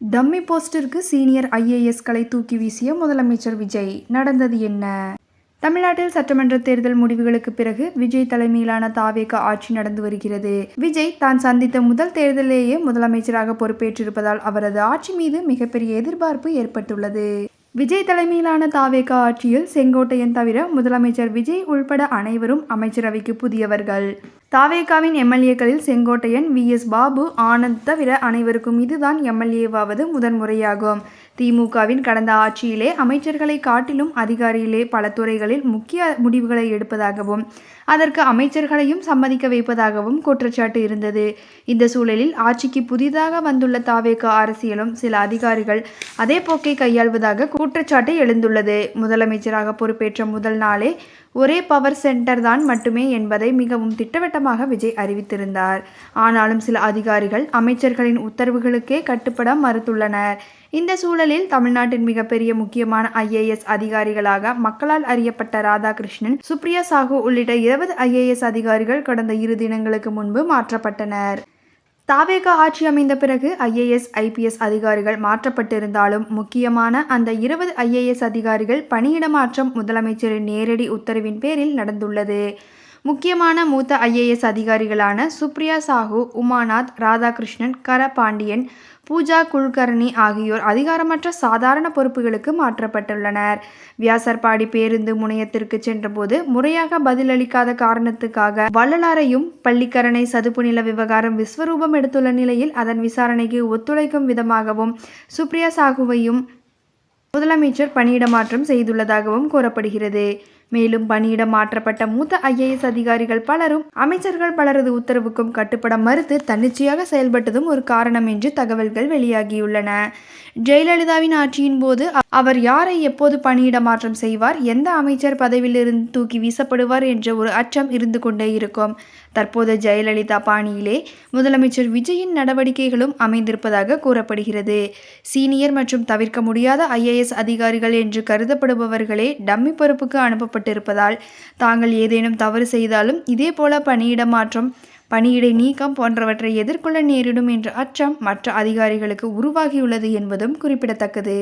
Dummy போஸ்டிற்கு senior ஐஏஎஸ்களை தூக்கி வீசிய முதலமைச்சர் விஜய். நடந்தது என்ன? தமிழ்நாட்டில் சட்டமன்ற தேர்தல் முடிவுகளுக்கு பிறகு விஜய் தலைமையிலான தாவேகா ஆட்சி நடந்து வருகிறது. விஜய் தான் சந்தித்த முதல் தேர்தலிலேயே முதலமைச்சராக பொறுப்பேற்றிருப்பதால் அவரது ஆட்சி மீது மிகப்பெரிய எதிர்பார்ப்பு ஏற்பட்டுள்ளது. விஜய் தலைமையிலான தாவேகா ஆட்சியில் செங்கோட்டையன் தவிர முதலமைச்சர் விஜய் உள்பட அனைவரும் அமைச்சரவைக்கு புதியவர்கள். தாவேகாவின் எம்எல்ஏக்களில் செங்கோட்டையன், வி.எஸ். பாபு, ஆனந்த் தவிர அனைவருக்கும் இதுதான் எம்எல்ஏவாவது முதன்முறையாகும். திமுகவின் கடந்த ஆட்சியிலே அமைச்சர்களை காட்டிலும் அதிகாரிகளே பல துறைகளில் முக்கிய முடிவுகளை எடுப்பதாகவும் அதற்கு அமைச்சர்களையும் சம்மதிக்க வைப்பதாகவும் குற்றச்சாட்டு இருந்தது. இந்த சூழலில் ஆட்சிக்கு புதிதாக வந்துள்ள தாவேகா அரசியலும் சில அதிகாரிகள் அதே போக்கை கையாள்வதாக குற்றச்சாட்டு எழுந்துள்ளது. முதலமைச்சராக பொறுப்பேற்ற முதல் நாளே ஒரே பவர் சென்டர் தான் மட்டுமே என்பதை மிகவும் திட்டவட்டமாக விஜய் அறிவித்திருந்தார். ஆனாலும் சில அதிகாரிகள் அமைச்சர்களின் உத்தரவுகளுக்கே கட்டுப்பட மறுத்துள்ளனர். இந்த சூழலில் தமிழ்நாட்டின் மிகப்பெரிய முக்கியமான ஐஏஎஸ் அதிகாரிகளாக மக்களால் அறியப்பட்ட ராதாகிருஷ்ணன், சுப்ரியா சாஹூ உள்ளிட்ட 20 ஐஏஎஸ் அதிகாரிகள் கடந்த 2 தினங்களுக்கு முன்பு மாற்றப்பட்டனர். தாவேகா ஆட்சி அமைந்த பிறகு ஐஏஎஸ், ஐபிஎஸ் அதிகாரிகள் மாற்றப்பட்டிருந்தாலும் முக்கியமான அந்த 20 ஐஏஎஸ் அதிகாரிகள் பணியிட மாற்றம் முதலமைச்சரின் நேரடி உத்தரவின் பேரில் நடந்துள்ளது. முக்கியமான மூத்த ஐஏஎஸ் அதிகாரிகளான சுப்ரியா சாஹூ, உமாநாத், ராதாகிருஷ்ணன், கர பாண்டியன், பூஜா குல்கர்னி ஆகியோர் அதிகாரமற்ற சாதாரண பொறுப்புகளுக்கு மாற்றப்பட்டுள்ளனர். வியாசர்பாடி பேருந்து முனையத்திற்கு சென்றபோது முறையாக பதிலளிக்காத காரணத்துக்காக வள்ளலாரையும், பள்ளிக்கரணை சதுப்பு நில விவகாரம் விஸ்வரூபம் எடுத்துள்ள நிலையில் அதன் விசாரணைக்கு ஒத்துழைக்கும் விதமாகவும் சுப்ரியா சாஹூவையும் முதலமைச்சர் பணியிட மாற்றம் செய்துள்ளதாகவும் கூறப்படுகிறது. மேலும் பணியிட மாற்றப்பட்ட மூத்த ஐஏஎஸ் அதிகாரிகள் பலரும் அமைச்சர்கள் பலரது உத்தரவுக்கும் கட்டுப்பட மறுத்து தன்னிச்சையாக செயல்பட்டதும் ஒரு காரணம் என்று தகவல்கள் வெளியாகியுள்ளன. ஜெயலலிதாவின் ஆட்சியின் போது அவர் யாரை எப்போது பணியிட மாற்றம் செய்வார், எந்த அமைச்சர் பதவியிலிருந்து தூக்கி வீசப்படுவார் என்ற ஒரு அச்சம் இருந்து கொண்டே இருக்கும். தற்போது ஜெயலலிதா பாணியிலே முதலமைச்சர் விஜயின் நடவடிக்கைகளும் அமைந்திருப்பதாக கூறப்படுகிறது. சீனியர் மற்றும் தவிர்க்க முடியாத ஐஏஎஸ் அதிகாரிகள் என்று கருதப்படுபவர்களே டம்மி பொறுப்புக்கு அனுப்பப்பட்டிருப்பதால் தாங்கள் ஏதேனும் தவறு செய்தாலும் இதேபோல பணியிட மாற்றம், பணியிடை நீக்கம் போன்றவற்றை எதிர்கொள்ள நேரிடும் என்ற அச்சம் மற்ற அதிகாரிகளுக்கு உருவாகியுள்ளது என்பதும் குறிப்பிடத்தக்கது.